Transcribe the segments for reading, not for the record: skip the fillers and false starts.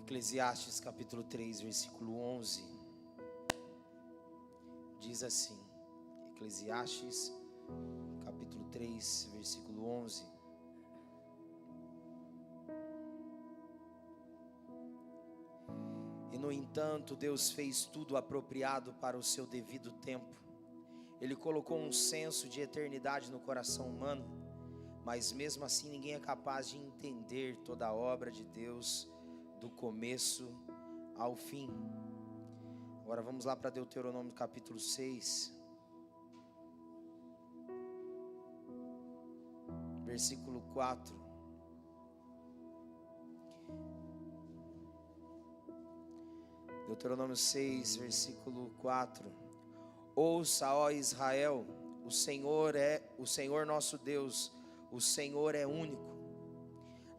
Eclesiastes capítulo 3, versículo 11, diz assim, Eclesiastes capítulo 3, versículo 11. E no entanto, Deus fez tudo apropriado para o seu devido tempo. Ele colocou um senso de eternidade no coração humano, mas mesmo assim ninguém é capaz de entender toda a obra de Deus do começo ao fim. Agora vamos lá para Deuteronômio capítulo 6, versículo 4. Deuteronômio 6, versículo 4. Ouça, ó Israel, o Senhor nosso Deus, o Senhor é único.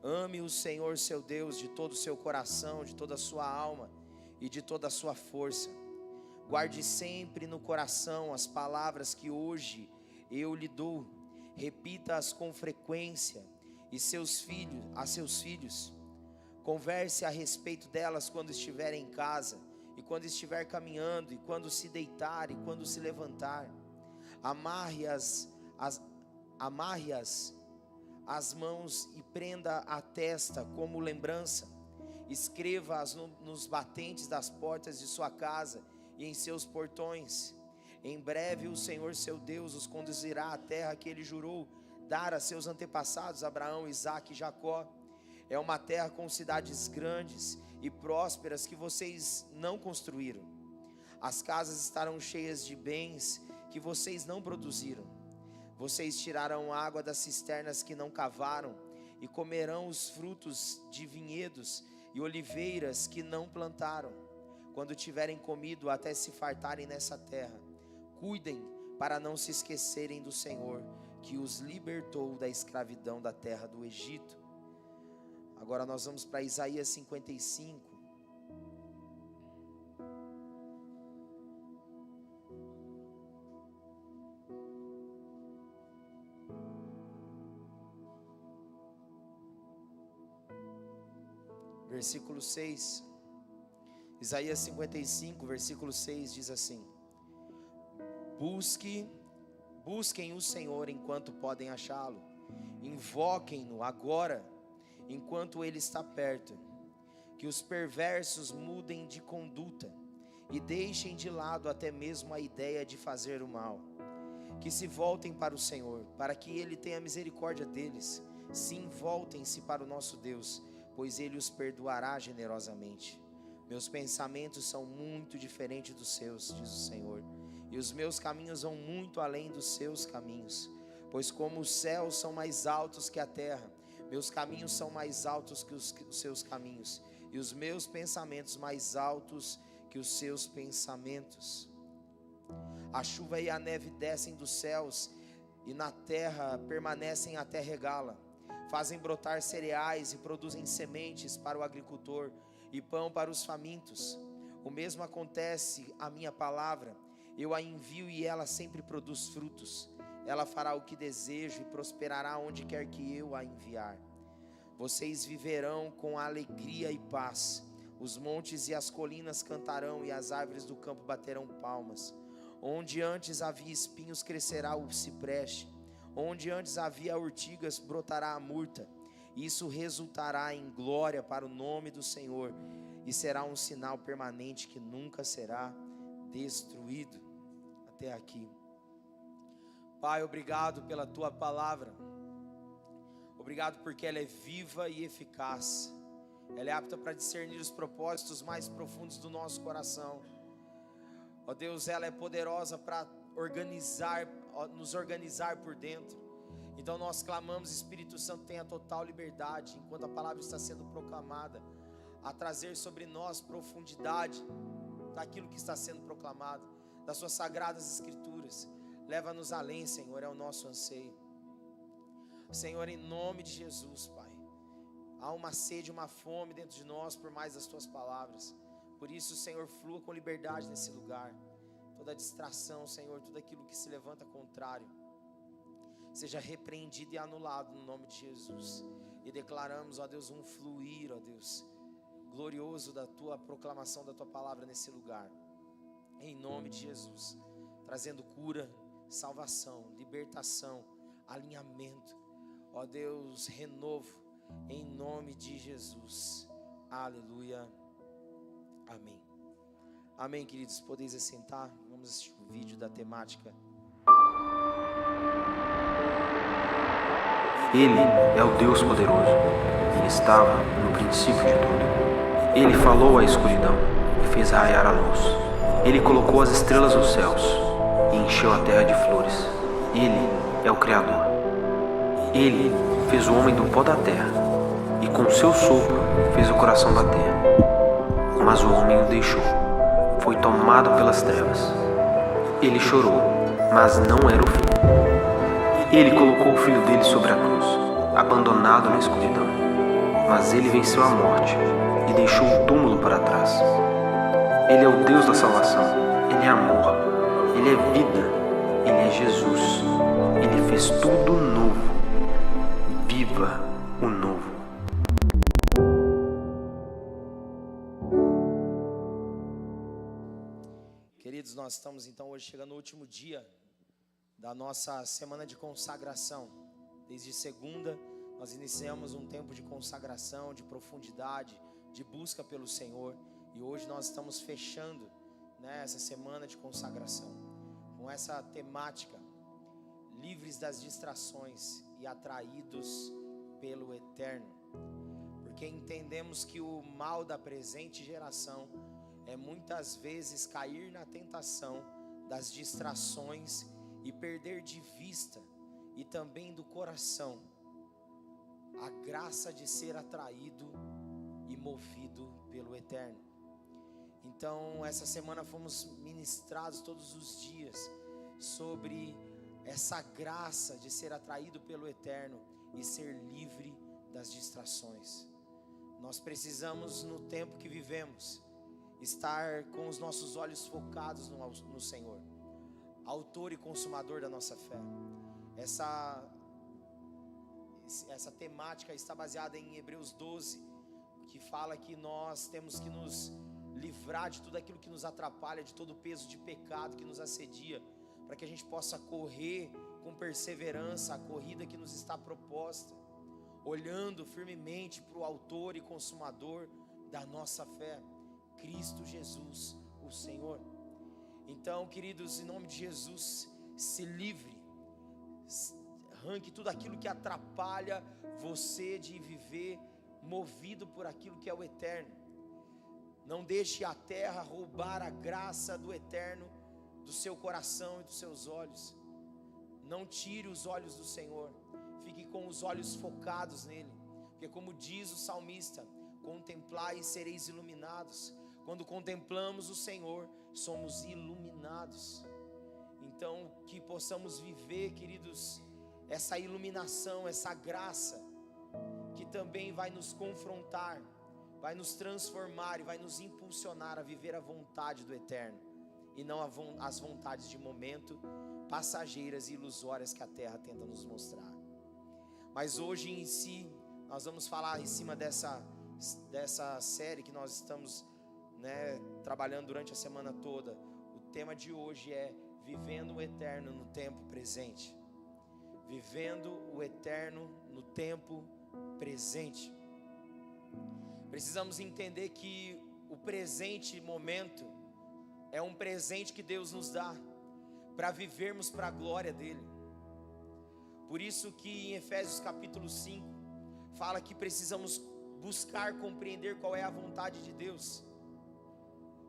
Ame o Senhor seu Deus de todo o seu coração, de toda a sua alma e de toda a sua força. Guarde sempre no coração as palavras que hoje eu lhe dou. Repita-as com frequência a seus filhos. Converse a respeito delas quando estiver em casa e quando estiver caminhando e quando se deitar e quando se levantar. Amarre-as as mãos e prenda a testa como lembrança. Escreva-as nos batentes das portas de sua casa e em seus portões. Em breve o Senhor seu Deus os conduzirá à terra que ele jurou dar a seus antepassados Abraão, Isaque e Jacó. É uma terra com cidades grandes e prósperas que vocês não construíram. As casas estarão cheias de bens que vocês não produziram. Vocês tirarão água das cisternas que não cavaram e comerão os frutos de vinhedos e oliveiras que não plantaram. Quando tiverem comido até se fartarem nessa terra, cuidem para não se esquecerem do Senhor, que os libertou da escravidão da terra do Egito. Agora nós vamos para Isaías 55. Versículo 6. Isaías 55, versículo 6 diz assim: Busquem o Senhor enquanto podem achá-lo. Invoquem-no agora, enquanto ele está perto. Que os perversos mudem de conduta e deixem de lado até mesmo a ideia de fazer o mal. Que se voltem para o Senhor, para que ele tenha misericórdia deles. Sim, voltem-se para o nosso Deus, pois ele os perdoará generosamente. Meus pensamentos são muito diferentes dos seus, diz o Senhor, e os meus caminhos vão muito além dos seus caminhos. Pois como os céus são mais altos que a terra, meus caminhos são mais altos que os seus caminhos, e os meus pensamentos mais altos que os seus pensamentos. A chuva e a neve descem dos céus, e na terra permanecem até regá-la. Fazem brotar cereais e produzem sementes para o agricultor e pão para os famintos. O mesmo acontece à minha palavra. Eu a envio e ela sempre produz frutos. Ela fará o que desejo e prosperará onde quer que eu a enviar. Vocês viverão com alegria e paz. Os montes e as colinas cantarão e as árvores do campo baterão palmas. Onde antes havia espinhos crescerá o cipreste. Onde antes havia urtigas brotará a murta. Isso resultará em glória para o nome do Senhor e será um sinal permanente que nunca será destruído. Até aqui. Pai, obrigado pela tua palavra. Obrigado porque ela é viva e eficaz. Ela é apta para discernir os propósitos mais profundos do nosso coração. Ó Deus, ela é poderosa para nos organizar por dentro. Então nós clamamos, Espírito Santo, tenha total liberdade, enquanto a palavra está sendo proclamada, a trazer sobre nós profundidade daquilo que está sendo proclamado, das suas sagradas escrituras. Leva-nos além, Senhor, é o nosso anseio. Senhor, em nome de Jesus, Pai, há uma sede, uma fome dentro de nós por mais das tuas palavras. Por isso, Senhor, flua com liberdade nesse lugar. Toda distração, Senhor, tudo aquilo que se levanta contrário, seja repreendido e anulado no nome de Jesus. E declaramos, ó Deus, um fluir, ó Deus, glorioso da tua proclamação da tua palavra nesse lugar. Em nome de Jesus, trazendo cura, salvação, libertação, alinhamento. Ó Deus, renovo, em nome de Jesus. Aleluia. Amém. Amém, queridos. Podeis assentar. Vamos assistir o vídeo da temática. Ele é o Deus poderoso. Ele estava no princípio de tudo. Ele falou à escuridão e fez raiar a luz. Ele colocou as estrelas nos céus e encheu a terra de flores. Ele é o Criador. Ele fez o homem do pó da terra e com seu sopro fez o coração bater. Mas o homem o deixou. Foi tomado pelas trevas. Ele chorou, mas não era o fim. Ele colocou o filho dele sobre a cruz, abandonado na escuridão. Mas ele venceu a morte e deixou o túmulo para trás. Ele é o Deus da salvação. Ele é amor. Ele é vida. Ele é Jesus. Ele fez tudo novo. Viva o novo. Queridos, nós estamos então hoje chegando no último dia da nossa semana de consagração. Desde segunda, nós iniciamos um tempo de consagração, de profundidade, de busca pelo Senhor. E hoje nós estamos fechando, essa semana de consagração com essa temática: livres das distrações e atraídos pelo eterno. Porque entendemos que o mal da presente geração é muitas vezes cair na tentação das distrações e perder de vista e também do coração a graça de ser atraído e movido pelo eterno. Então, essa semana fomos ministrados todos os dias sobre essa graça de ser atraído pelo eterno e ser livre das distrações. Nós precisamos, no tempo que vivemos, estar com os nossos olhos focados no Senhor, autor e consumador da nossa fé. Essa temática está baseada em Hebreus 12, que fala que nós temos que nos livrar de tudo aquilo que nos atrapalha, de todo o peso de pecado que nos assedia, para que a gente possa correr com perseverança a corrida que nos está proposta, olhando firmemente para o autor e consumador da nossa fé, Cristo Jesus, o Senhor. Então, queridos, em nome de Jesus, se livre, arranque tudo aquilo que atrapalha você de viver movido por aquilo que é o eterno. Não deixe a terra roubar a graça do eterno do seu coração e dos seus olhos. Não tire os olhos do Senhor, fique com os olhos focados nele, porque como diz o salmista: contemplai e sereis iluminados. Quando contemplamos o Senhor, somos iluminados. Então, que possamos viver, queridos, essa iluminação, essa graça, que também vai nos confrontar, vai nos transformar e vai nos impulsionar a viver a vontade do eterno, e não as vontades de momento, passageiras e ilusórias que a terra tenta nos mostrar. Mas hoje em si, nós vamos falar em cima dessa série que nós estamos trabalhando durante a semana toda. O tema de hoje é vivendo o eterno no tempo presente. Vivendo o eterno no tempo presente. Precisamos entender que o presente momento é um presente que Deus nos dá para vivermos para a glória dele. Por isso que em Efésios capítulo 5 fala que precisamos buscar compreender qual é a vontade de Deus.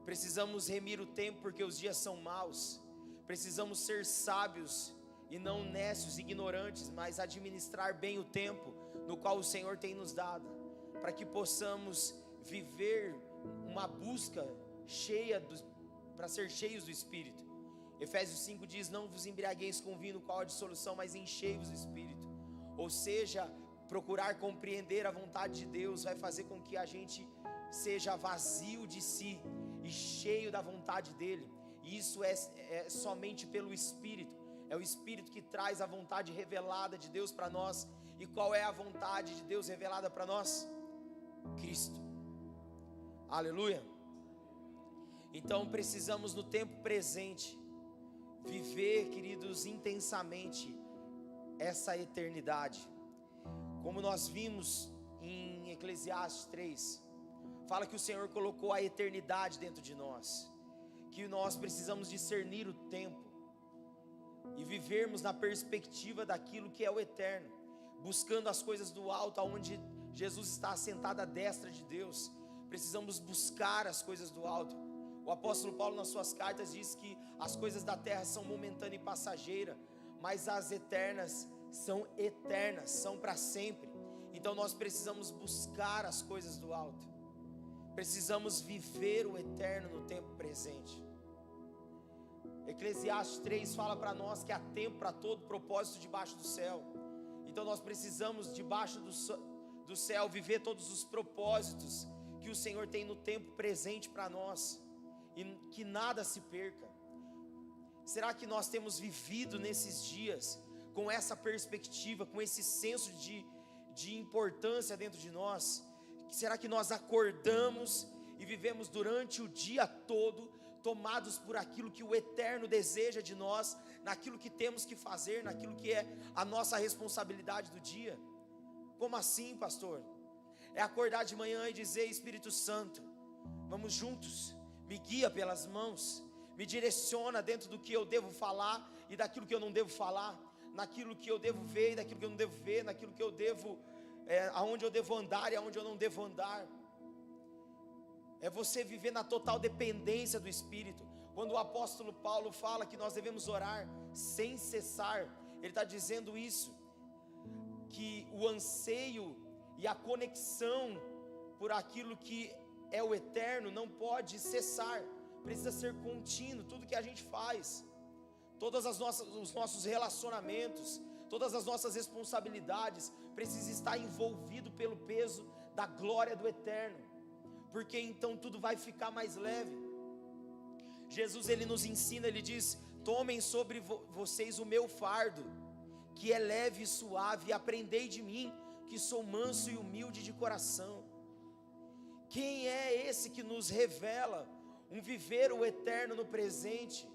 Precisamos remir o tempo porque os dias são maus. Precisamos ser sábios e não nécios, ignorantes, mas administrar bem o tempo no qual o Senhor tem nos dado, para que possamos viver uma busca para ser cheios do Espírito. Efésios 5 diz: não vos embriagueis com vinho, no qual há dissolução, mas enchei-vos do Espírito. Ou seja, procurar compreender a vontade de Deus vai fazer com que a gente seja vazio de si e cheio da vontade dele. E isso é somente pelo Espírito. É o Espírito que traz a vontade revelada de Deus para nós. E qual é a vontade de Deus revelada para nós? Cristo. Aleluia. Então precisamos no tempo presente viver, queridos, intensamente essa eternidade. Como nós vimos em Eclesiastes 3, fala que o Senhor colocou a eternidade dentro de nós, que nós precisamos discernir o tempo e vivermos na perspectiva daquilo que é o eterno, buscando as coisas do alto, aonde Jesus está assentado à destra de Deus. Precisamos buscar as coisas do alto. O apóstolo Paulo, nas suas cartas, diz que as coisas da terra são momentâneas e passageiras, mas as eternas são eternas, são para sempre. Então nós precisamos buscar as coisas do alto, precisamos viver o eterno no tempo presente. Eclesiastes 3 fala para nós que há tempo para todo propósito debaixo do céu. Então nós precisamos, debaixo do céu, viver todos os propósitos que o Senhor tem no tempo presente para nós, e que nada se perca. Será que nós temos vivido nesses dias com essa perspectiva, com esse senso de importância dentro de nós? Será que nós acordamos e vivemos durante o dia todo tomados por aquilo que o eterno deseja de nós, naquilo que temos que fazer, naquilo que é a nossa responsabilidade do dia? Como assim, pastor? É acordar de manhã e dizer: Espírito Santo, vamos juntos, me guia pelas mãos, me direciona dentro do que eu devo falar e daquilo que eu não devo falar, naquilo que eu devo ver e daquilo que eu não devo ver, naquilo que eu devo, aonde eu devo andar e aonde eu não devo andar. É você viver na total dependência do Espírito. Quando o apóstolo Paulo fala que nós devemos orar sem cessar, ele está dizendo isso, que o anseio e a conexão por aquilo que é o eterno não pode cessar, precisa ser contínuo. Tudo que a gente faz, todos os nossos relacionamentos, todas as nossas responsabilidades, precisa estar envolvido pelo peso da glória do eterno, porque então tudo vai ficar mais leve. Jesus, ele nos ensina, ele diz: tomem sobre vocês o meu fardo, que é leve e suave, e aprendei de mim, que sou manso e humilde de coração. Quem é esse que nos revela um viver o eterno no presente?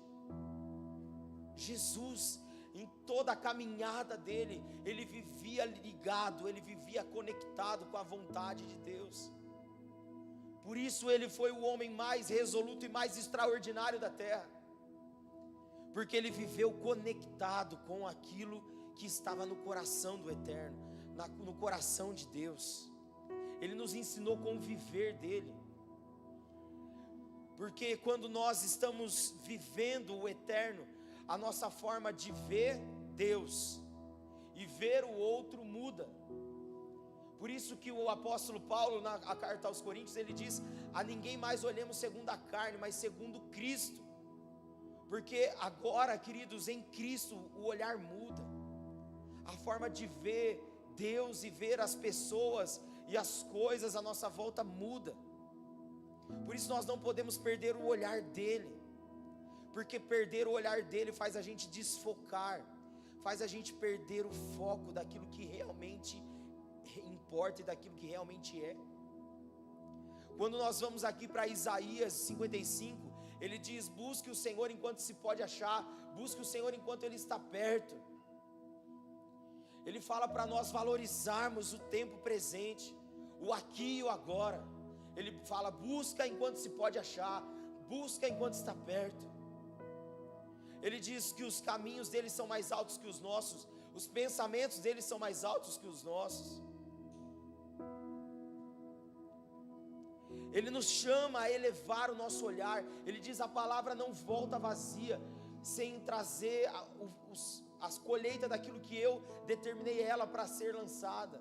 Jesus, em toda a caminhada dele, ele vivia ligado, ele vivia conectado com a vontade de Deus. Por isso ele foi o homem mais resoluto e mais extraordinário da terra, porque ele viveu conectado com aquilo que estava no coração do eterno, no coração de Deus. Ele nos ensinou como viver dele, porque quando nós estamos vivendo o eterno, a nossa forma de ver Deus e ver o outro muda. Por isso que o apóstolo Paulo, na carta aos Coríntios, ele diz: a ninguém mais olhemos segundo a carne, mas segundo Cristo. Porque agora, queridos, em Cristo o olhar muda, a forma de ver Deus e ver as pessoas e as coisas à nossa volta muda. Por isso nós não podemos perder o olhar dele, porque perder o olhar dele faz a gente desfocar, faz a gente perder o foco daquilo que realmente importa e daquilo que realmente é. Quando nós vamos aqui para Isaías 55, ele diz: busque o Senhor enquanto se pode achar, busque o Senhor enquanto ele está perto. Ele fala para nós valorizarmos o tempo presente, o aqui e o agora. Ele fala: busca enquanto se pode achar, busca enquanto está perto. Ele diz que os caminhos dele são mais altos que os nossos, os pensamentos dele são mais altos que os nossos. Ele nos chama a elevar o nosso olhar. Ele diz: a palavra não volta vazia, sem trazer as colheitas daquilo que eu determinei ela para ser lançada.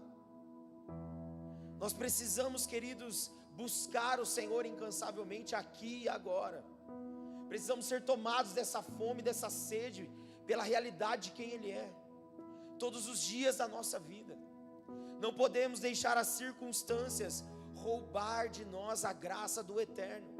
Nós precisamos, queridos, buscar o Senhor incansavelmente aqui e agora. Precisamos ser tomados dessa fome, dessa sede, pela realidade de quem Ele é, todos os dias da nossa vida. Não podemos deixar as circunstâncias roubar de nós a graça do eterno.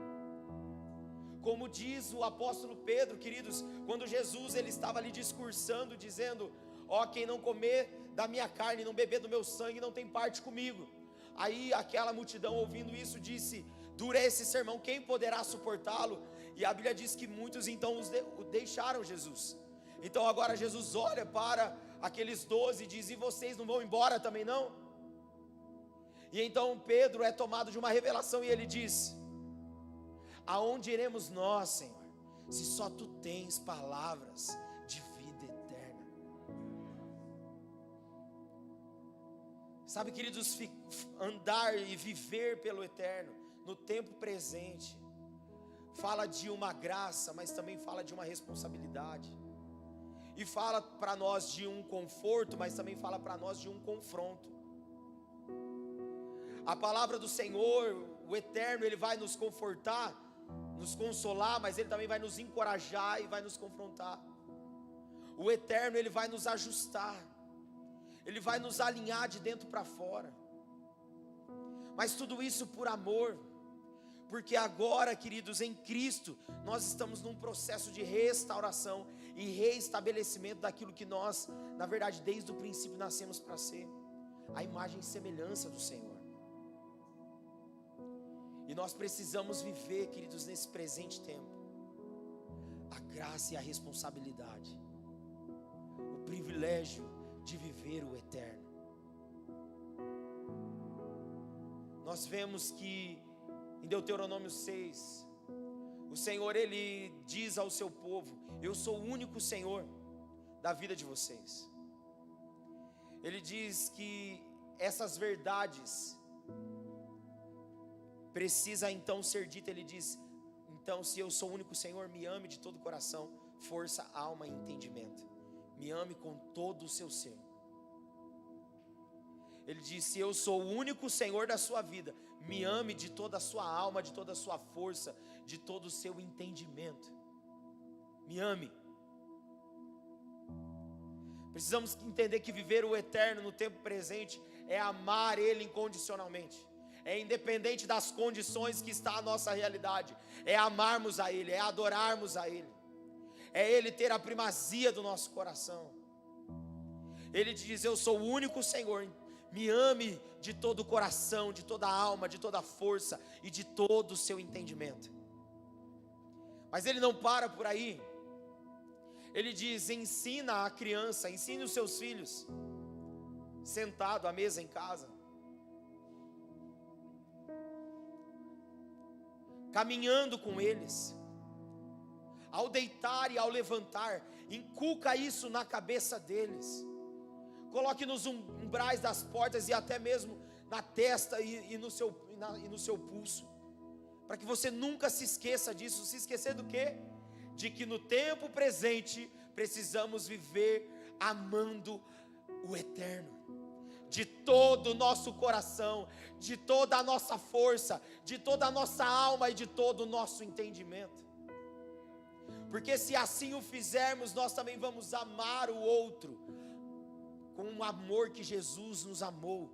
Como diz o apóstolo Pedro, queridos, quando Jesus ele estava ali discursando, dizendo: ó, quem não comer da minha carne, não beber do meu sangue, não tem parte comigo. Aí aquela multidão, ouvindo isso, disse: duro é esse sermão, quem poderá suportá-lo? E a Bíblia diz que muitos então o deixaram Jesus. Então agora Jesus olha para aqueles 12 e diz: e vocês não vão embora também não? E então Pedro é tomado de uma revelação e ele diz: aonde iremos nós, Senhor, se só Tu tens palavras de vida eterna? Sabe, queridos, andar e viver pelo eterno no tempo presente fala de uma graça, mas também fala de uma responsabilidade. E fala para nós de um conforto, mas também fala para nós de um confronto. A palavra do Senhor, o eterno, Ele vai nos confortar, nos consolar, mas Ele também vai nos encorajar e vai nos confrontar. O eterno, Ele vai nos ajustar, Ele vai nos alinhar de dentro para fora. Mas tudo isso por amor. Porque agora, queridos, em Cristo, nós estamos num processo de restauração e reestabelecimento daquilo que nós, na verdade, desde o princípio nascemos para ser, a imagem e semelhança do Senhor. E nós precisamos viver, queridos, nesse presente tempo, a graça e a responsabilidade, o privilégio de viver o eterno. Nós vemos que em Deuteronômio 6, o Senhor, Ele diz ao seu povo: eu sou o único Senhor da vida de vocês. Ele diz que essas verdades precisa então ser dita. Ele diz: então, se eu sou o único Senhor, me ame de todo o coração, força, alma e entendimento. Me ame com todo o seu ser. Ele diz: se eu sou o único Senhor da sua vida, me ame de toda a sua alma, de toda a sua força, de todo o seu entendimento. Me ame. Precisamos entender que viver o eterno no tempo presente é amar Ele incondicionalmente. É independente das condições que está a nossa realidade. É amarmos a Ele, é adorarmos a Ele. É Ele ter a primazia do nosso coração. Ele diz: eu sou o único Senhor. Me ame de todo o coração, de toda a alma, de toda a força e de todo o seu entendimento. Mas Ele não para por aí. Ele diz: ensina a criança, ensine os seus filhos, sentado à mesa em casa, caminhando com eles, ao deitar e ao levantar, inculca isso na cabeça deles. Coloque nos umbrais das portas e até mesmo na testa e no seu pulso, para que você nunca se esqueça disso. Se esquecer do quê? De que no tempo presente precisamos viver amando o eterno, de todo o nosso coração, de toda a nossa força, de toda a nossa alma e de todo o nosso entendimento. Porque se assim o fizermos, nós também vamos amar o outro com um amor que Jesus nos amou.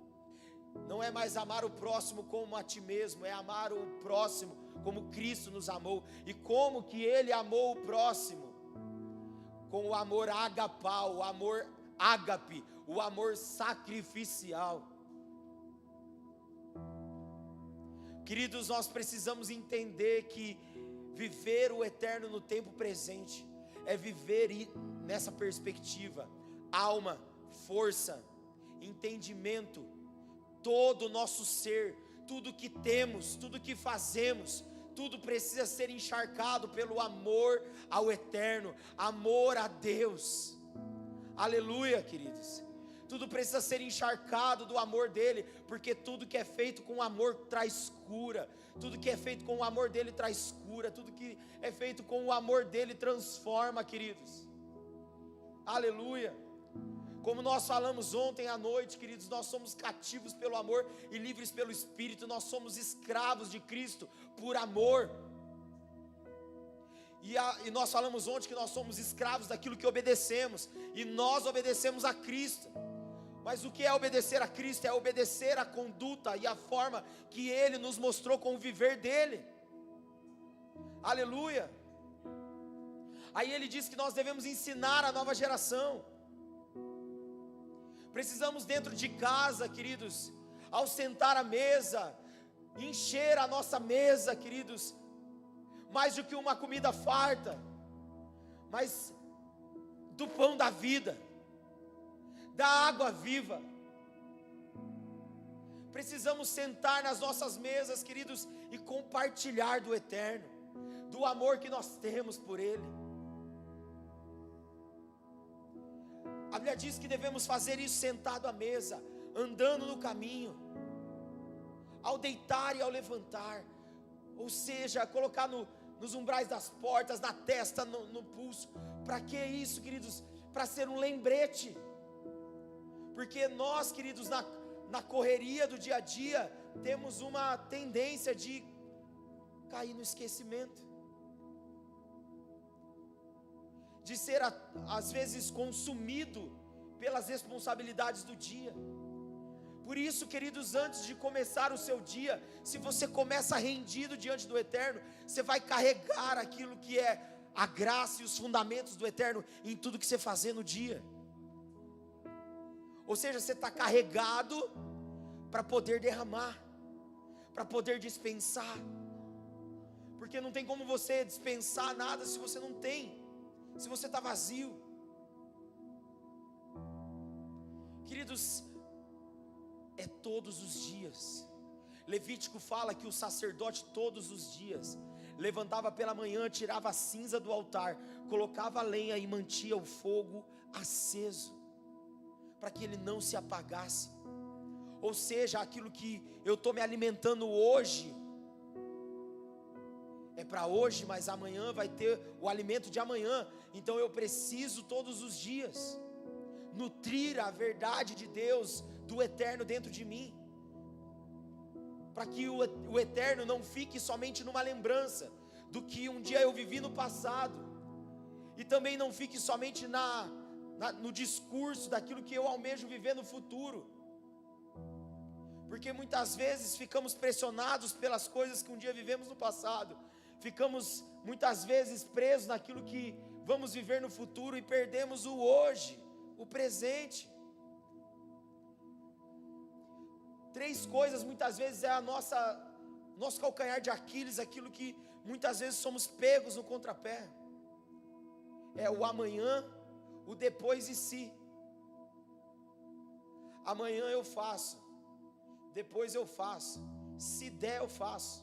Não é mais amar o próximo como a ti mesmo, é amar o próximo como Cristo nos amou. E como que Ele amou o próximo? Com o amor agapau, o amor ágape, o amor sacrificial. Queridos, nós precisamos entender que viver o eterno no tempo presente é viver nessa perspectiva, alma, força, entendimento, todo o nosso ser, tudo que temos, tudo que fazemos, tudo precisa ser encharcado pelo amor ao eterno, amor a Deus. Aleluia, queridos. Tudo precisa ser encharcado do amor dele, porque tudo que é feito com amor traz cura, tudo que é feito com o amor dele traz cura, tudo que é feito com o amor dele transforma, queridos. Aleluia. Como nós falamos ontem à noite, queridos, nós somos cativos pelo amor e livres pelo Espírito. Nós somos escravos de Cristo por amor. E nós falamos ontem que nós somos escravos daquilo que obedecemos, e nós obedecemos a Cristo. Mas o que é obedecer a Cristo? É obedecer a conduta e a forma que Ele nos mostrou com o viver dEle. Aleluia. Aí Ele diz que nós devemos ensinar a nova geração. Precisamos dentro de casa, queridos, ao sentar à mesa, encher a nossa mesa, queridos, mais do que uma comida farta, mas do pão da vida, da água viva. Precisamos sentar nas nossas mesas, queridos, e compartilhar do eterno, do amor que nós temos por Ele. A Bíblia diz que devemos fazer isso sentado à mesa, andando no caminho, ao deitar e ao levantar, ou seja, colocar nos umbrais das portas, na testa, no pulso. Para que isso, queridos? Para ser um lembrete, porque nós, queridos, na correria do dia a dia, temos uma tendência de cair no esquecimento, de ser às vezes consumido pelas responsabilidades do dia. Por isso, queridos, antes de começar o seu dia, se você começa rendido diante do eterno, você vai carregar aquilo que é a graça e os fundamentos do eterno em tudo que você fazer no dia. Ou seja, você está carregado para poder derramar, para poder dispensar, porque não tem como você dispensar nada se você não tem, se você está vazio. Queridos, é todos os dias. Levítico fala que o sacerdote todos os dias levantava pela manhã, tirava a cinza do altar, colocava a lenha e mantinha o fogo aceso, para que ele não se apagasse. Ou seja, aquilo que eu estou me alimentando hoje é para hoje, mas amanhã vai ter o alimento de amanhã. Então eu preciso todos os dias nutrir a verdade de Deus, do eterno dentro de mim, para que o eterno não fique somente numa lembrança do que um dia eu vivi no passado, e também não fique somente no discurso daquilo que eu almejo viver no futuro, porque muitas vezes ficamos pressionados pelas coisas que um dia vivemos no passado, ficamos muitas vezes presos naquilo que vamos viver no futuro e perdemos o hoje, o presente. 3 coisas muitas vezes é nosso calcanhar de Aquiles, aquilo que muitas vezes somos pegos no contrapé. É o amanhã, o depois e se. Amanhã eu faço, depois eu faço, se der eu faço.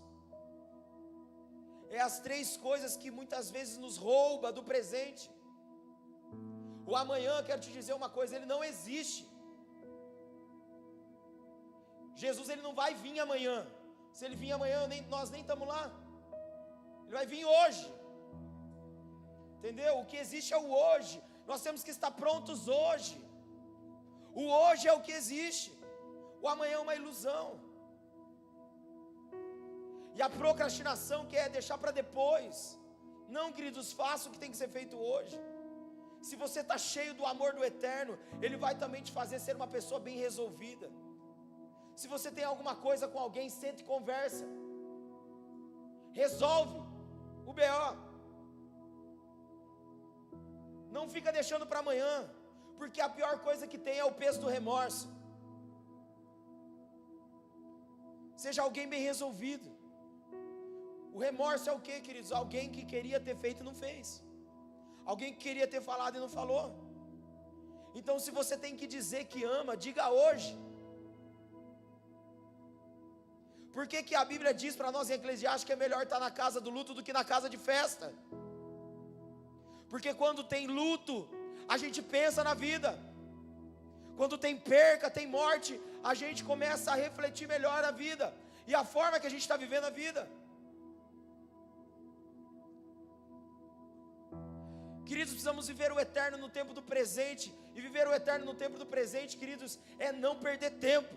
É as 3 coisas que muitas vezes nos rouba do presente. O amanhã, quero te dizer uma coisa, ele não existe. Jesus, ele não vai vir amanhã. Se ele vir amanhã, nós nem estamos lá. Ele vai vir hoje. Entendeu? O que existe é o hoje. Nós temos que estar prontos hoje. O hoje é o que existe. O amanhã é uma ilusão. E a procrastinação quer deixar para depois. Não, queridos, faça o que tem que ser feito hoje. Se você está cheio do amor do eterno, Ele vai também te fazer ser uma pessoa bem resolvida. Se você tem alguma coisa com alguém, senta e conversa. Resolve o BO. Não fica deixando para amanhã, porque a pior coisa que tem é o peso do remorso. Seja alguém bem resolvido. O remorso é o que, queridos? Alguém que queria ter feito e não fez. Alguém que queria ter falado e não falou. Então, se você tem que dizer que ama, diga hoje. Por que a Bíblia diz para nós em Eclesiastes que é melhor estar na casa do luto do que na casa de festa? Porque quando tem luto, a gente pensa na vida. Quando tem perca, tem morte, a gente começa a refletir melhor a vida e a forma que a gente está vivendo a vida. Queridos, precisamos viver o eterno no tempo do presente. E viver o eterno no tempo do presente, queridos, é não perder tempo,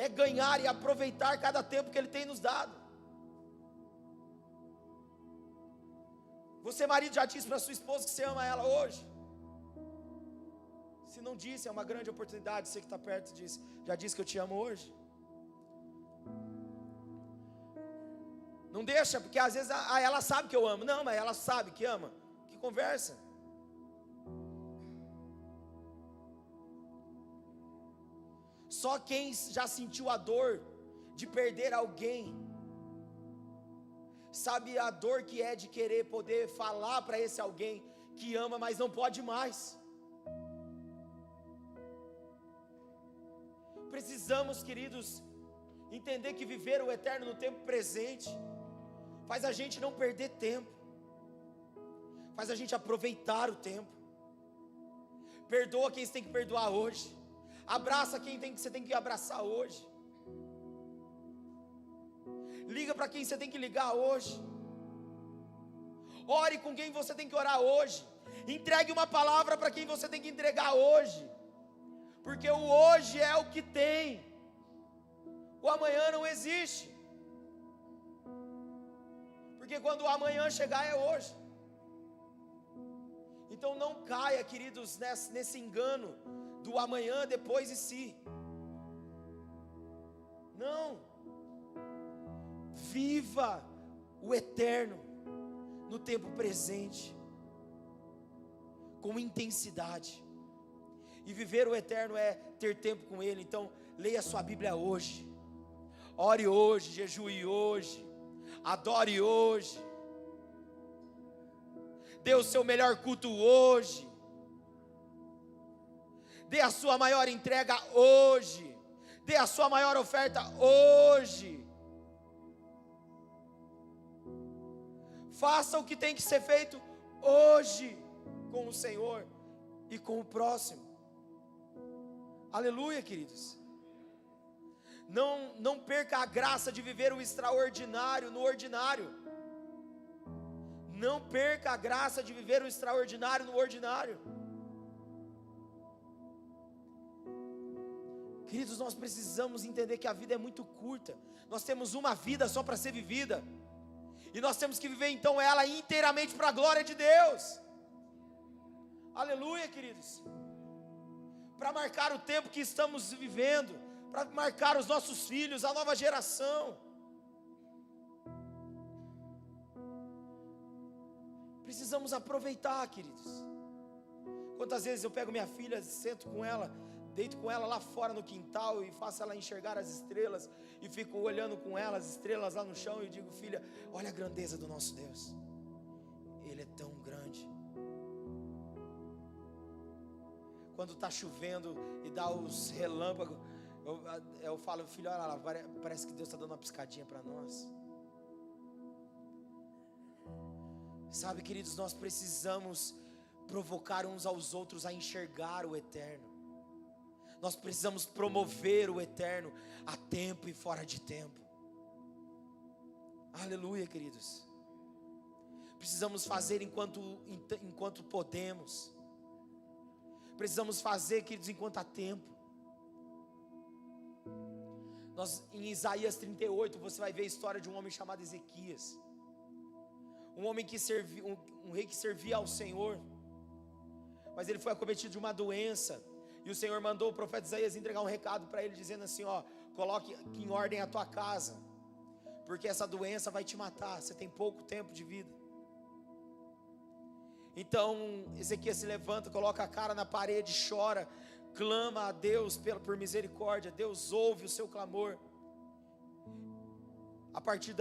é ganhar e aproveitar cada tempo que Ele tem nos dado. Você, marido, já disse para sua esposa que você ama ela hoje? Se não disse, é uma grande oportunidade. Você que está perto já disse que eu te amo hoje? Não deixa, porque às vezes ela sabe que eu amo. Não, mas ela sabe que ama. Que conversa. Só quem já sentiu a dor de perder alguém. Sabe a dor que é de querer poder falar para esse alguém que ama, mas não pode mais. Precisamos, queridos, entender que viver o eterno no tempo presente faz a gente não perder tempo, faz a gente aproveitar o tempo. Perdoa quem você tem que perdoar hoje, abraça quem você tem que abraçar hoje, liga para quem você tem que ligar hoje, ore com quem você tem que orar hoje, entregue uma palavra para quem você tem que entregar hoje, porque o hoje é o que tem, o amanhã não existe, porque quando o amanhã chegar é hoje. Então não caia, queridos, nesse engano do amanhã, depois e se. Não. Viva o eterno no tempo presente, com intensidade. E viver o eterno é ter tempo com Ele. Então leia sua Bíblia hoje, ore hoje, jejue hoje, adore hoje, dê o seu melhor culto hoje, dê a sua maior entrega hoje, dê a sua maior oferta hoje. Faça o que tem que ser feito hoje com o Senhor e com o próximo. Aleluia, queridos. Não perca a graça de viver o extraordinário no ordinário. Não perca a graça de viver o extraordinário no ordinário. Queridos, nós precisamos entender que a vida é muito curta. Nós temos uma vida só para ser vivida. E nós temos que viver então ela inteiramente para a glória de Deus. Aleluia, queridos. Para marcar o tempo que estamos vivendo, para marcar os nossos filhos, a nova geração. Precisamos aproveitar, queridos. Quantas vezes eu pego minha filha, sento com ela, deito com ela lá fora no quintal e faço ela enxergar as estrelas, e fico olhando com ela as estrelas lá no chão e digo: filha, olha a grandeza do nosso Deus, Ele é tão grande. Quando está chovendo e dá os relâmpagos, eu falo: filho, olha lá, parece que Deus está dando uma piscadinha para nós. Sabe, queridos, nós precisamos provocar uns aos outros a enxergar o eterno. Nós precisamos promover o eterno a tempo e fora de tempo. Aleluia, queridos. Precisamos fazer enquanto podemos. Precisamos fazer, queridos, enquanto há tempo. Em Isaías 38, você vai ver a história de um homem chamado Ezequias. Um homem que servia, um rei que servia ao Senhor, mas ele foi acometido de uma doença, e o Senhor mandou o profeta Isaías entregar um recado para ele, dizendo assim: ó, coloque em ordem a tua casa, porque essa doença vai te matar, você tem pouco tempo de vida. Então Ezequias se levanta, coloca a cara na parede, chora, clama a Deus por misericórdia. Deus ouve o seu clamor. A partir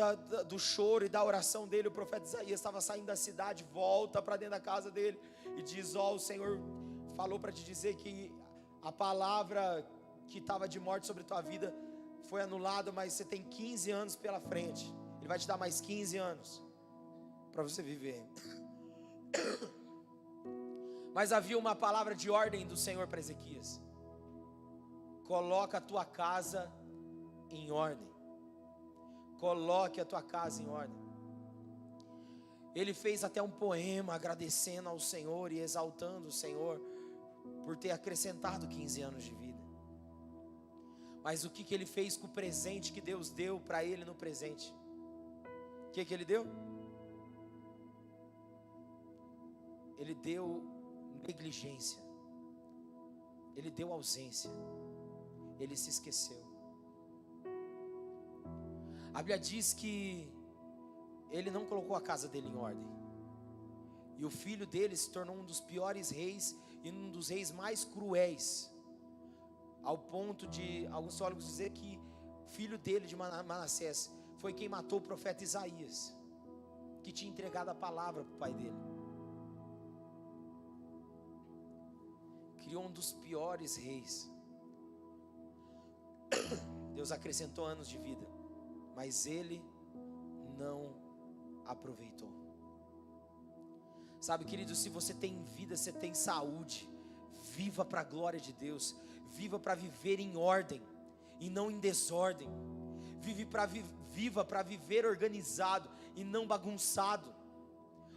do choro e da oração dele, o profeta Isaías estava saindo da cidade, volta para dentro da casa dele e diz: ó, o Senhor falou para te dizer que a palavra que estava de morte sobre tua vida foi anulada, mas você tem 15 anos pela frente. Ele vai te dar mais 15 anos para você viver. Mas havia uma palavra de ordem do Senhor para Ezequias: coloca a tua casa em ordem. Coloque a tua casa em ordem. Ele fez até um poema agradecendo ao Senhor e exaltando o Senhor por ter acrescentado 15 anos de vida. Mas o que ele fez com o presente que Deus deu para ele no presente? O que ele deu? Ele deu negligência. Ele deu ausência. Ele se esqueceu. A Bíblia diz que ele não colocou a casa dele em ordem. E o filho dele se tornou um dos piores reis e um dos reis mais cruéis, ao ponto de alguns teólogos dizer que filho dele, de Manassés, foi quem matou o profeta Isaías, que tinha entregado a palavra para o pai dele. Criou um dos piores reis. Deus acrescentou anos de vida, mas ele não aproveitou. Sabe, querido, se você tem vida, você tem saúde, viva para a glória de Deus, viva para viver em ordem e não em desordem, viva para viver organizado e não bagunçado.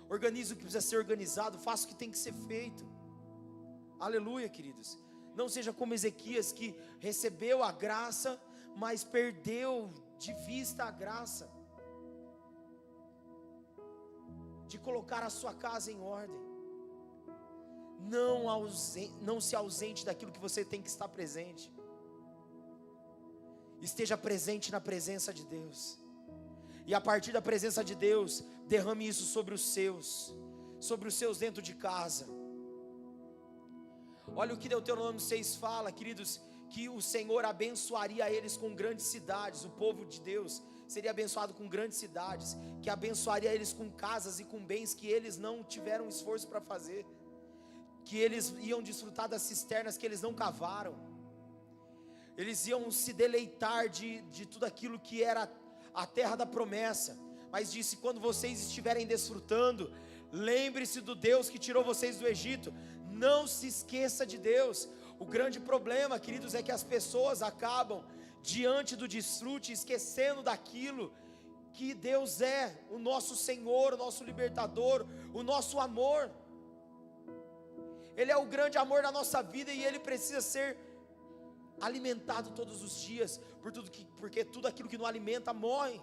Organize o que precisa ser organizado, faça o que tem que ser feito. Aleluia, queridos. Não seja como Ezequias, que recebeu a graça, mas perdeu de vista a graça de colocar a sua casa em ordem. Não se ausente daquilo que você tem que estar presente. Esteja presente na presença de Deus, e a partir da presença de Deus, derrame isso sobre os seus dentro de casa. Olha o que Deuteronômio 6 fala, queridos, que o Senhor abençoaria eles com grandes cidades. O povo de Deus seria abençoado com grandes cidades, que abençoaria eles com casas e com bens que eles não tiveram esforço para fazer, que eles iam desfrutar das cisternas que eles não cavaram, eles iam se deleitar de tudo aquilo que era a terra da promessa. Mas disse: quando vocês estiverem desfrutando, lembre-se do Deus que tirou vocês do Egito. Não se esqueça de Deus. O grande problema, queridos, é que as pessoas acabam diante do desfrute esquecendo daquilo que Deus é, o nosso Senhor, o nosso libertador, o nosso amor. Ele é o grande amor da nossa vida e Ele precisa ser alimentado todos os dias, porque tudo aquilo que não alimenta morre.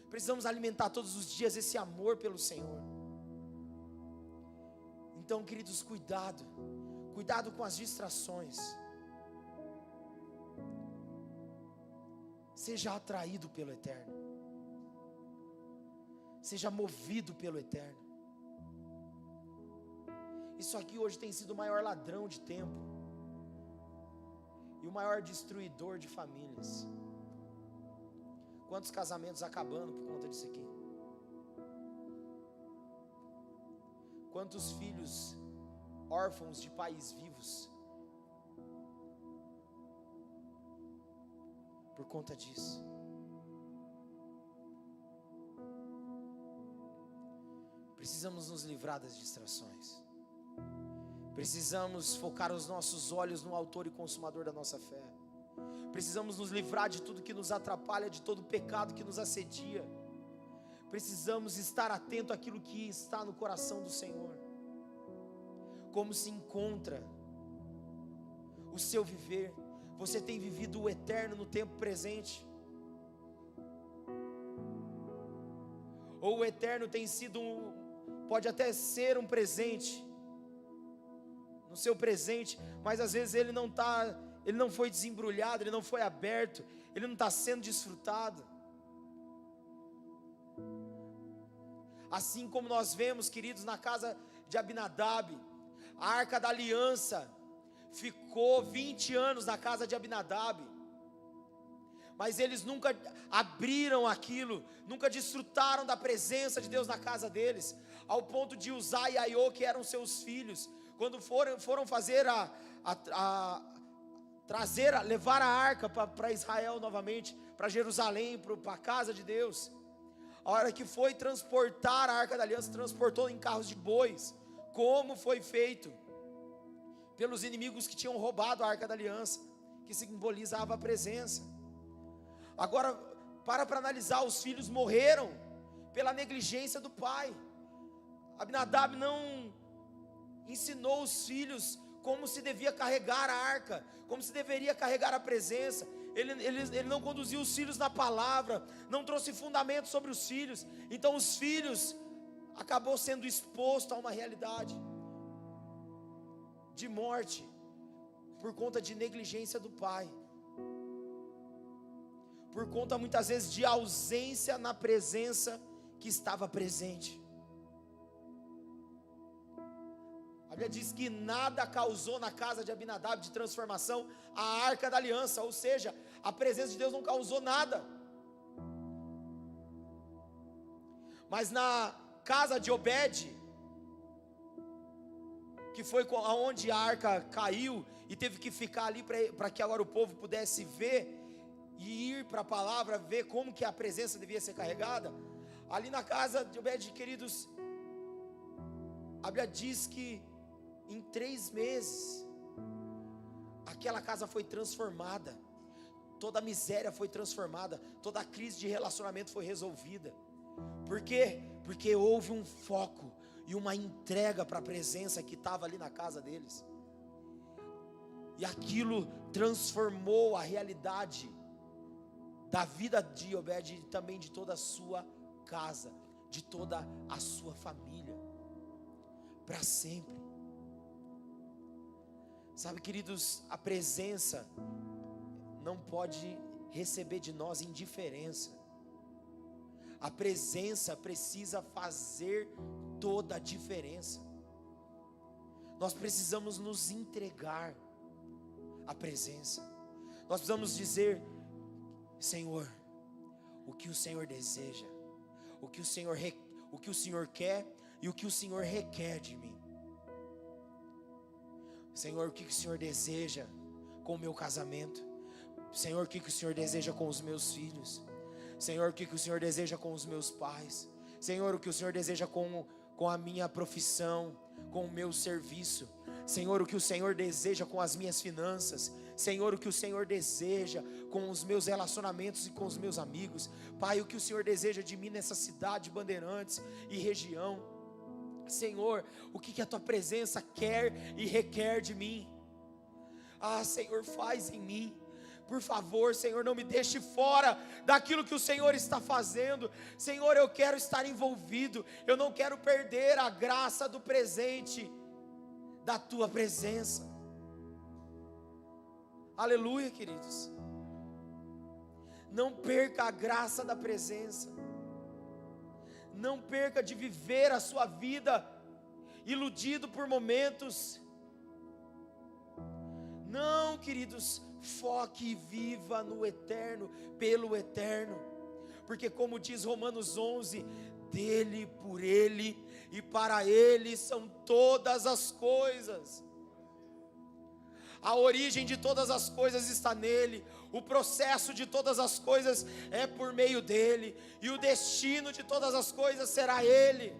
Precisamos alimentar todos os dias esse amor pelo Senhor. Então, queridos, cuidado com as distrações. Seja atraído pelo Eterno, seja movido pelo Eterno. Isso aqui hoje tem sido o maior ladrão de tempo e o maior destruidor de famílias. Quantos casamentos acabando por conta disso aqui? Quantos filhos órfãos de pais vivos por conta disso? Precisamos nos livrar das distrações. Precisamos focar os nossos olhos no autor e consumador da nossa fé. Precisamos nos livrar de tudo que nos atrapalha, de todo pecado que nos assedia. Precisamos estar atento àquilo que está no coração do Senhor. Como se encontra o seu viver? Você tem vivido o eterno no tempo presente? Ou o eterno tem sido pode até ser um presente no seu presente, mas às vezes ele não foi desembrulhado, ele não foi aberto, ele não está sendo desfrutado. Assim como nós vemos, queridos, na casa de Abinadab, a arca da aliança ficou 20 anos na casa de Abinadab, mas eles nunca abriram aquilo, nunca desfrutaram da presença de Deus na casa deles, ao ponto de Uzá e Aiô, que eram seus filhos, quando foram fazer levar a arca para Israel novamente, para Jerusalém, para a casa de Deus, a hora que foi transportar a arca da aliança, transportou em carros de bois, como foi feito pelos inimigos que tinham roubado a arca da aliança, que simbolizava a presença. Agora, para analisar, os filhos morreram pela negligência do pai. Abinadab não ensinou os filhos como se devia carregar a arca, como se deveria carregar a presença. Ele não conduziu os filhos na palavra, não trouxe fundamento sobre os filhos. Então os filhos acabou sendo exposto a uma realidade de morte por conta de negligência do pai, por conta muitas vezes de ausência na presença que estava presente. A Bíblia diz que nada causou na casa de Abinadab de transformação a arca da aliança, ou seja, a presença de Deus não causou nada. Mas na casa de Obed, que foi onde a arca caiu e teve que ficar ali para que agora o povo pudesse ver e ir para a palavra, ver como que a presença devia ser carregada. Ali na casa de Obed, queridos, a Bíblia diz que em 3 meses aquela casa foi transformada, toda a miséria foi transformada, toda a crise de relacionamento foi resolvida. Por quê? Porque houve um foco e uma entrega para a presença que estava ali na casa deles, e aquilo transformou a realidade da vida de Obed e também de toda a sua casa, de toda a sua família, para sempre. Sabe, queridos, a presença não pode receber de nós indiferença. A presença precisa fazer toda a diferença. Nós precisamos nos entregar à presença. Nós precisamos dizer: Senhor, o que o Senhor deseja, o que o Senhor quer e o que o Senhor requer de mim. Senhor, o que o Senhor deseja com o meu casamento? Senhor, o que o Senhor deseja com os meus filhos? Senhor, o que o Senhor deseja com os meus pais? Senhor, o que o Senhor deseja com a minha profissão, com o meu serviço? Senhor, o que o Senhor deseja com as minhas finanças? Senhor, o que o Senhor deseja com os meus relacionamentos e com os meus amigos? Pai, o que o Senhor deseja de mim nessa cidade, Bandeirantes e região? Senhor, o que a tua presença quer e requer de mim? Ah, Senhor, faz em mim. Por favor, Senhor, não me deixe fora daquilo que o Senhor está fazendo. Senhor, eu quero estar envolvido. Eu não quero perder a graça do presente da tua presença. Aleluia, queridos. Não perca a graça da presença. Não perca de viver a sua vida iludido por momentos. Não, queridos, foque e viva no eterno, pelo eterno. Porque como diz Romanos 11, dele, por ele e para ele são todas as coisas. A origem de todas as coisas está nele, o processo de todas as coisas é por meio dele, e o destino de todas as coisas será ele.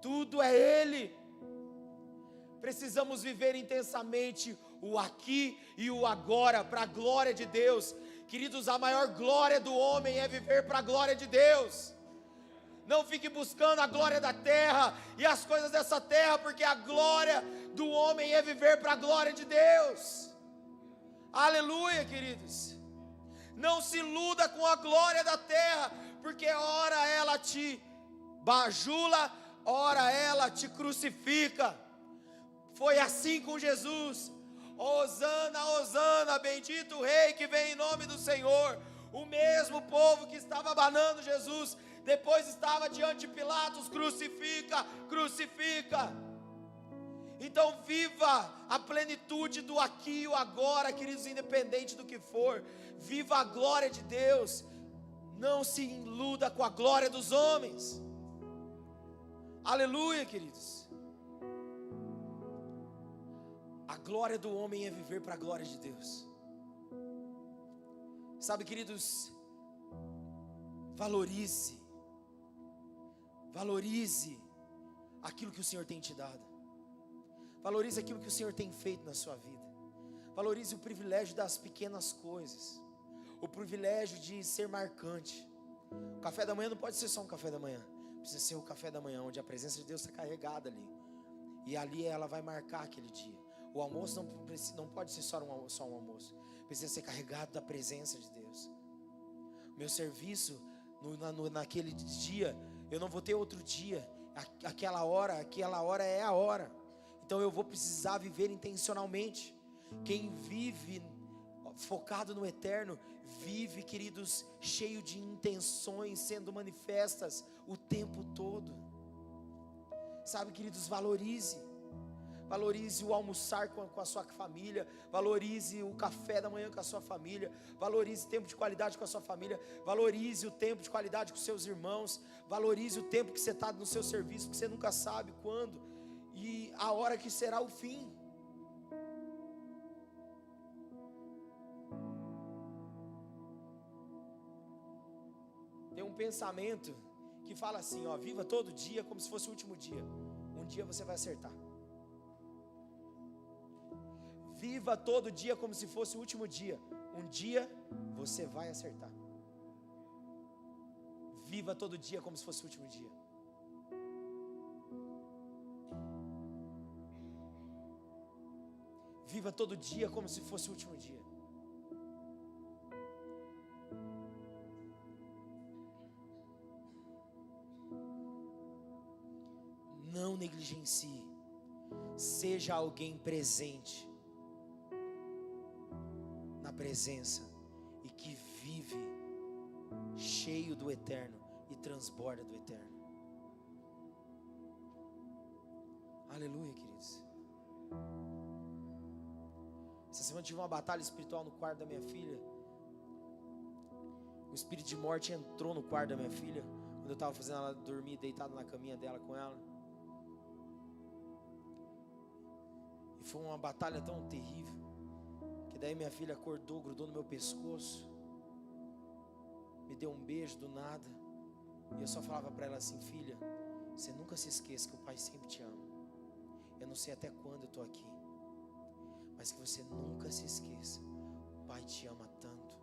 Tudo é ele. Precisamos viver intensamente o aqui e o agora, para a glória de Deus. Queridos, a maior glória do homem é viver para a glória de Deus. Não fique buscando a glória da terra e as coisas dessa terra, porque a glória do homem é viver para a glória de Deus. Aleluia, queridos. Não se iluda com a glória da terra, porque ora ela te bajula, ora ela te crucifica. Foi assim com Jesus. Hosana, Hosana, bendito o rei que vem em nome do Senhor. O mesmo povo que estava abanando Jesus, depois estava diante de Pilatos: crucifica, crucifica. Então viva a plenitude do aqui e o agora, queridos, independente do que for. Viva a glória de Deus. Não se iluda com a glória dos homens. Aleluia, queridos. A glória do homem é viver para a glória de Deus. Sabe, queridos, valorize aquilo que o Senhor tem te dado. Valorize aquilo que o Senhor tem feito na sua vida. Valorize o privilégio das pequenas coisas, o privilégio de ser marcante. O café da manhã não pode ser só um café da manhã, precisa ser o café da manhã onde a presença de Deus está carregada ali, e ali ela vai marcar aquele dia. O almoço não pode ser só um almoço, precisa ser carregado da presença de Deus. Meu serviço naquele dia, eu não vou ter outro dia. Aquela hora é a hora. Então eu vou precisar viver intencionalmente. Quem vive focado no eterno, vive, queridos, cheio de intenções sendo manifestas o tempo todo. Sabe, queridos, valorize valorize o almoçar com a sua família, valorize o café da manhã com a sua família, valorize tempo de qualidade com a sua família, valorize o tempo de qualidade com seus irmãos, valorize o tempo que você está no seu serviço, porque você nunca sabe quando e a hora que será o fim. Tem um pensamento que fala assim, ó, viva todo dia como se fosse o último dia. Um dia você vai acertar. Viva todo dia como se fosse o último dia. Um dia você vai acertar. Viva todo dia como se fosse o último dia. Viva todo dia como se fosse o último dia. Não negligencie. Seja alguém presente na presença e que vive cheio do eterno e transborda do eterno. Aleluia, queridos. Essa semana eu tive uma batalha espiritual no quarto da minha filha. O espírito de morte entrou no quarto da minha filha quando eu estava fazendo ela dormir, deitado na caminha dela com ela. E foi uma batalha tão terrível que daí minha filha acordou, grudou no meu pescoço, me deu um beijo do nada, e eu só falava para ela assim: filha, você nunca se esqueça que o Pai sempre te ama. Eu não sei até quando eu estou aqui, mas que você nunca se esqueça, o Pai te ama tanto.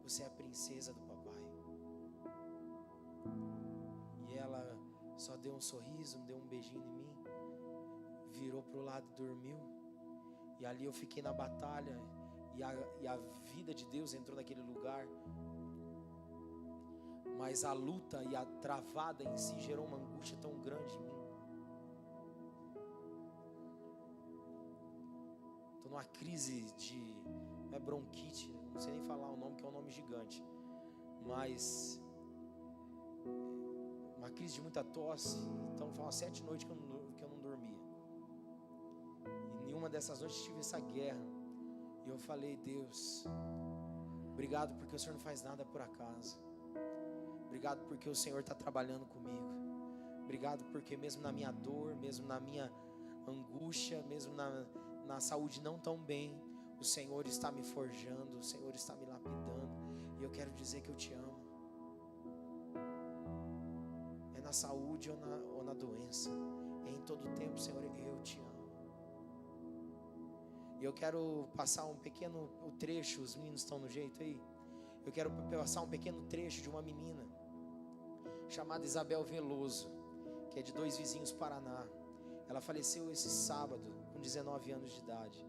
Você é a princesa do papai. E ela só deu um sorriso, deu um beijinho em mim, virou para o lado e dormiu. E ali eu fiquei na batalha, e a vida de Deus entrou naquele lugar. Mas a luta e a travada em si gerou uma angústia tão grande em mim. Estou numa crise de, não é bronquite, não sei nem falar o nome, que é um nome gigante, mas uma crise de muita tosse. Então foi umas 7 noites que eu não dormia. E nenhuma dessas noites tive essa guerra. E eu falei: Deus, obrigado porque o Senhor não faz nada por acaso. Obrigado porque o Senhor está trabalhando comigo. Obrigado porque mesmo na minha dor, mesmo na minha angústia, mesmo na saúde não tão bem, o Senhor está me forjando, o Senhor está me lapidando. E eu quero dizer que eu te amo. É na saúde ou na doença, é em todo tempo, Senhor, eu te amo. E eu quero passar um pequeno trecho, os meninos estão no jeito aí. Eu quero passar um pequeno trecho de uma menina chamada Isabel Veloso, que é de Dois Vizinhos, Paraná. Ela faleceu esse sábado com 19 anos de idade.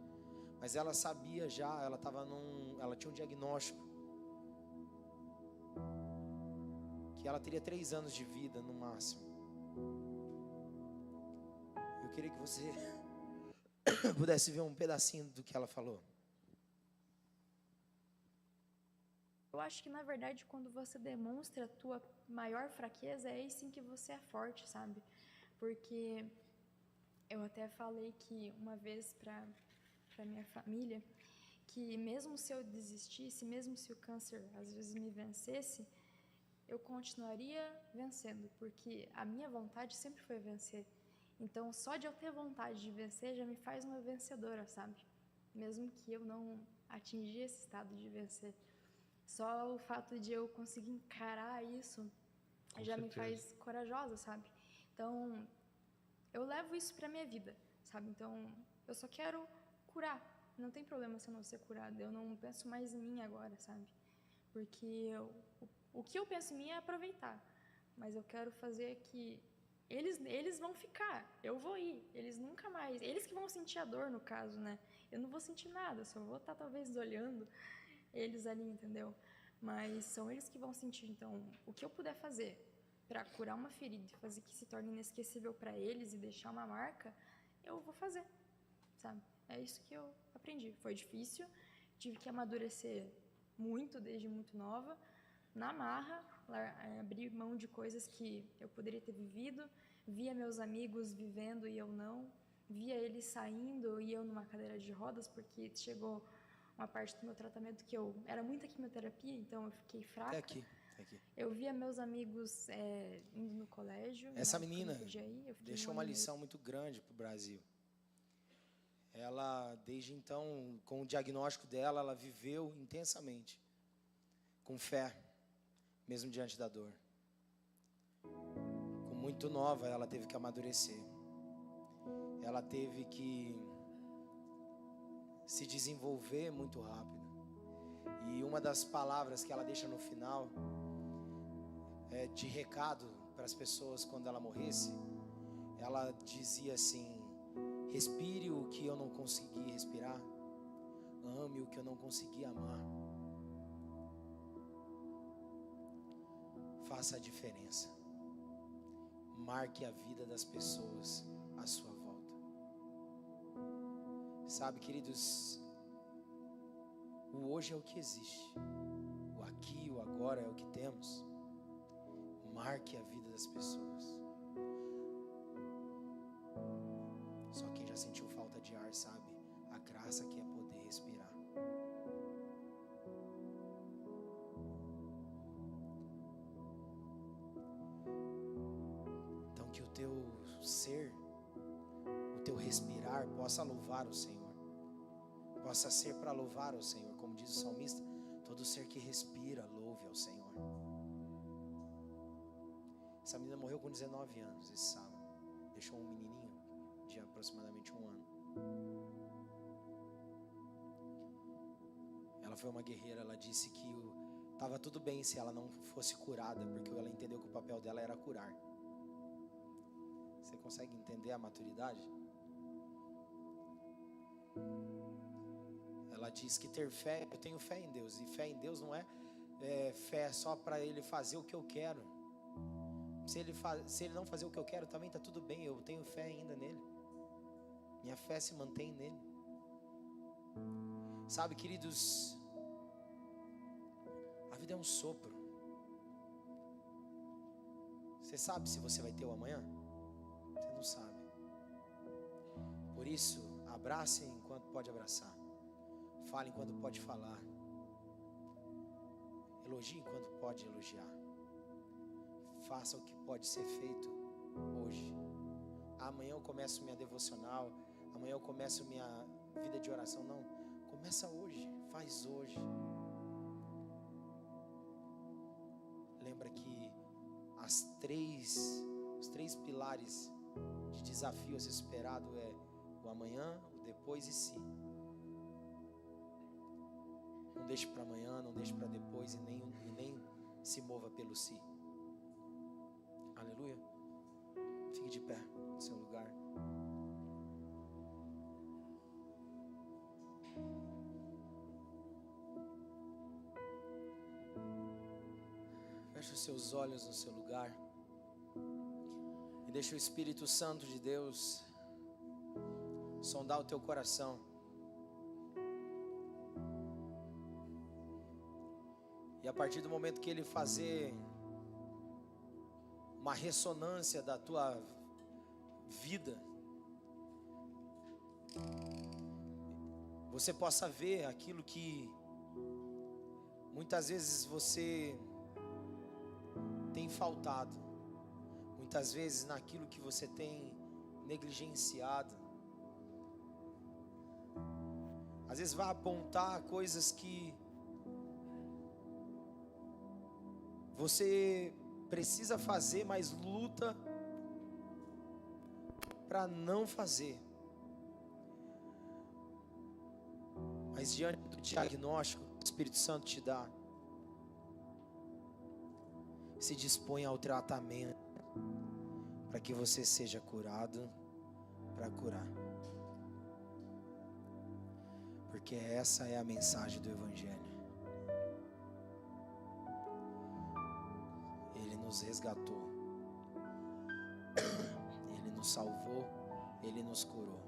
Mas ela sabia já, ela tinha um diagnóstico que ela teria 3 anos de vida no máximo. Eu queria que você pudesse ver um pedacinho do que ela falou. Eu acho que, na verdade, quando você demonstra a tua maior fraqueza, é aí sim que você é forte, sabe? Porque eu até falei que uma vez para minha família, que mesmo se eu desistisse, mesmo se o câncer às vezes me vencesse, eu continuaria vencendo, porque a minha vontade sempre foi vencer. Então, só de eu ter vontade de vencer já me faz uma vencedora, sabe? Mesmo que eu não atingir esse estado de vencer. Só o fato de eu conseguir encarar isso já me faz corajosa, sabe? Então, eu levo isso pra minha vida, sabe? Então, eu só quero curar. Não tem problema se eu não ser curada. Eu não penso mais em mim agora, sabe? Porque o que eu penso em mim é aproveitar. Mas eu quero fazer que eles vão ficar, eu vou ir. Eles nunca mais... Eles que vão sentir a dor, no caso, né? Eu não vou sentir nada, só vou estar talvez olhando eles ali, entendeu? Mas são eles que vão sentir. Então, o que eu puder fazer para curar uma ferida e fazer que se torne inesquecível para eles e deixar uma marca, eu vou fazer, sabe? É isso que eu aprendi. Foi difícil, tive que amadurecer muito desde muito nova, na marra, abrir mão de coisas que eu poderia ter vivido, via meus amigos vivendo e eu não, via eles saindo e eu numa cadeira de rodas, porque chegou uma parte do meu tratamento que era muita quimioterapia, então eu fiquei fraca. Até aqui. Eu via meus amigos indo no colégio. Essa menina deixou uma lição muito grande para o Brasil. Ela, desde então, com o diagnóstico dela, ela viveu intensamente, com fé, mesmo diante da dor. Com muito nova, ela teve que amadurecer. Ela teve que se desenvolver muito rápido. E uma das palavras que ela deixa no final, de recado para as pessoas quando ela morresse, ela dizia assim: respire o que eu não consegui respirar, ame o que eu não consegui amar. Faça a diferença. Marque a vida das pessoas à sua volta. Sabe, queridos, o hoje é o que existe. O aqui, o agora é o que temos. Marque a vida das pessoas. Só quem já sentiu falta de ar sabe a graça que é poder respirar. Então que o teu ser, o teu respirar possa louvar o Senhor. Possa ser para louvar o Senhor. Como diz o salmista, todo ser que respira, louve ao Senhor. Essa menina morreu com 19 anos esse sábado. Deixou um menininho de aproximadamente 1 ano. Ela foi uma guerreira. Ela disse que estava tudo bem se ela não fosse curada, porque ela entendeu que o papel dela era curar. Você consegue entender a maturidade? Ela diz que ter fé, eu tenho fé em Deus. E fé em Deus não é fé só para Ele fazer o que eu quero. Se ele não fazer o que eu quero, também está tudo bem. Eu tenho fé ainda nele. Minha fé se mantém nele. Sabe, queridos, a vida é um sopro. Você sabe se você vai ter o amanhã? Você não sabe. Por isso, abrace enquanto pode abraçar. Fale enquanto pode falar. Elogie enquanto pode elogiar. Faça o que pode ser feito hoje. Amanhã eu começo minha devocional. Amanhã eu começo minha vida de oração. Não, começa hoje. Faz hoje. Lembra que os três pilares de desafio a ser superado é o amanhã, o depois e si. Não deixe para amanhã, não deixe para depois e nem se mova pelo si. Aleluia. Fique de pé no seu lugar. Feche os seus olhos no seu lugar. E deixa o Espírito Santo de Deus sondar o teu coração. E a partir do momento que Ele fazer uma ressonância da tua vida, você possa ver aquilo que muitas vezes você tem faltado, muitas vezes naquilo que você tem negligenciado. Às vezes vai apontar coisas que você precisa fazer, mas luta para não fazer. Mas diante do diagnóstico que o Espírito Santo te dá, se dispõe ao tratamento para que você seja curado, para curar. Porque essa é a mensagem do Evangelho. Ele nos resgatou, Ele nos salvou, Ele nos curou.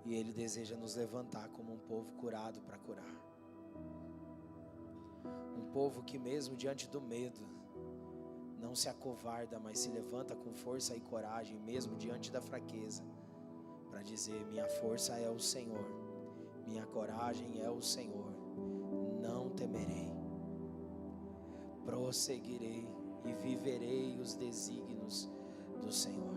E Ele deseja nos levantar como um povo curado para curar. Um povo que mesmo diante do medo não se acovarda, mas se levanta com força e coragem, mesmo diante da fraqueza, para dizer: minha força é o Senhor, minha coragem é o Senhor, não temerei, prosseguirei e viverei os desígnios do Senhor.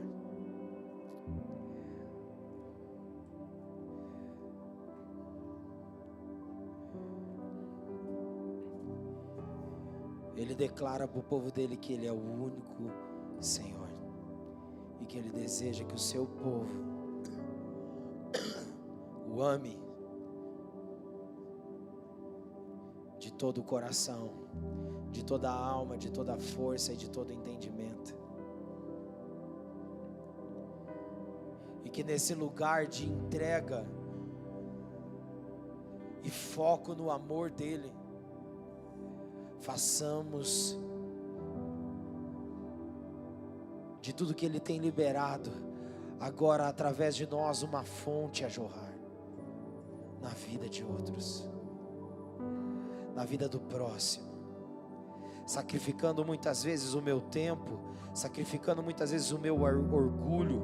Ele declara para o povo dele que Ele é o único Senhor e que Ele deseja que o seu povo o ame de todo o coração, de toda a alma, de toda a força e de todo o entendimento. E que nesse lugar de entrega e foco no amor dele, façamos de tudo que Ele tem liberado agora através de nós uma fonte a jorrar na vida de outros, na vida do próximo, sacrificando muitas vezes o meu tempo, sacrificando muitas vezes o meu orgulho,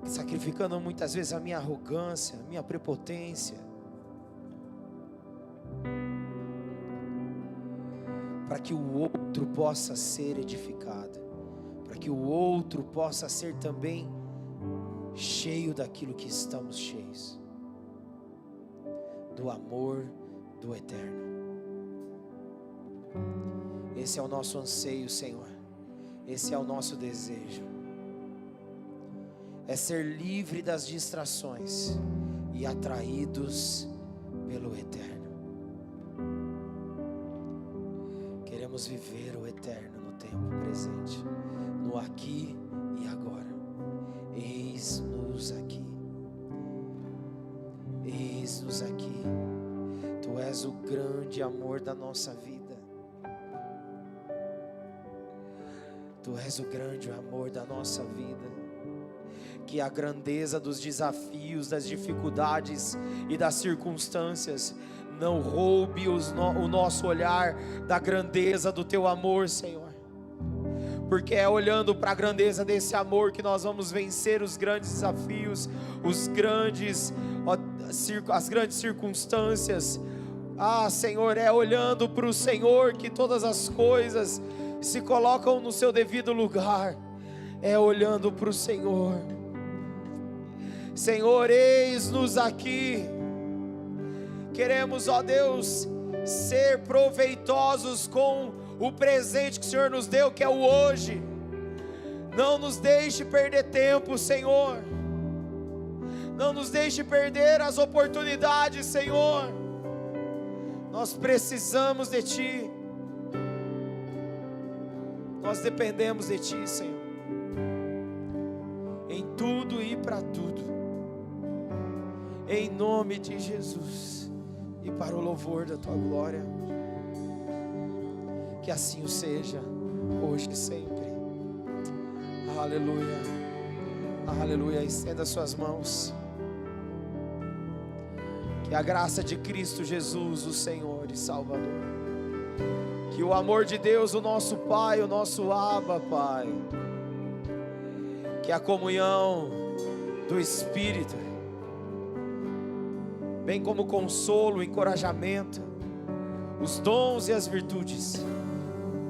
sacrificando muitas vezes a minha arrogância, a minha prepotência, para que o outro possa ser edificado, para que o outro possa ser também cheio daquilo que estamos cheios, do amor do eterno. Esse é o nosso anseio, Senhor, esse é o nosso desejo, é ser livre das distrações e atraídos pelo eterno. Queremos viver o eterno no tempo presente, no aqui e agora. Eis-nos aqui, eis-nos aqui. Tu és o grande amor da nossa vida, Tu és o grande amor da nossa vida. Que a grandeza dos desafios, das dificuldades e das circunstâncias não roube o nosso olhar da grandeza do Teu amor, Senhor, porque é olhando para a grandeza desse amor que nós vamos vencer os grandes desafios, as grandes circunstâncias. Senhor, é olhando para o Senhor que todas as coisas se colocam no seu devido lugar, é olhando para o Senhor. Senhor, eis-nos aqui. Queremos, ó Deus, ser proveitosos com o presente que o Senhor nos deu, que é o hoje. Não nos deixe perder tempo, Senhor. Não nos deixe perder as oportunidades, Senhor. Nós precisamos de Ti. Nós dependemos de Ti, Senhor, em tudo e para tudo. Em nome de Jesus, e para o louvor da Tua glória, que assim o seja, hoje e sempre. Aleluia, aleluia. Estenda suas mãos. Que a graça de Cristo Jesus, o Senhor e Salvador, que o amor de Deus, o nosso Pai, o nosso Abba, Pai, que a comunhão do Espírito, bem como consolo, encorajamento, os dons e as virtudes,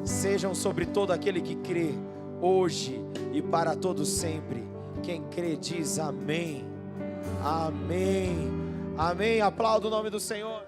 sejam sobre todo aquele que crê, hoje e para todos sempre. Quem crê diz amém, amém, amém. Aplauda o nome do Senhor.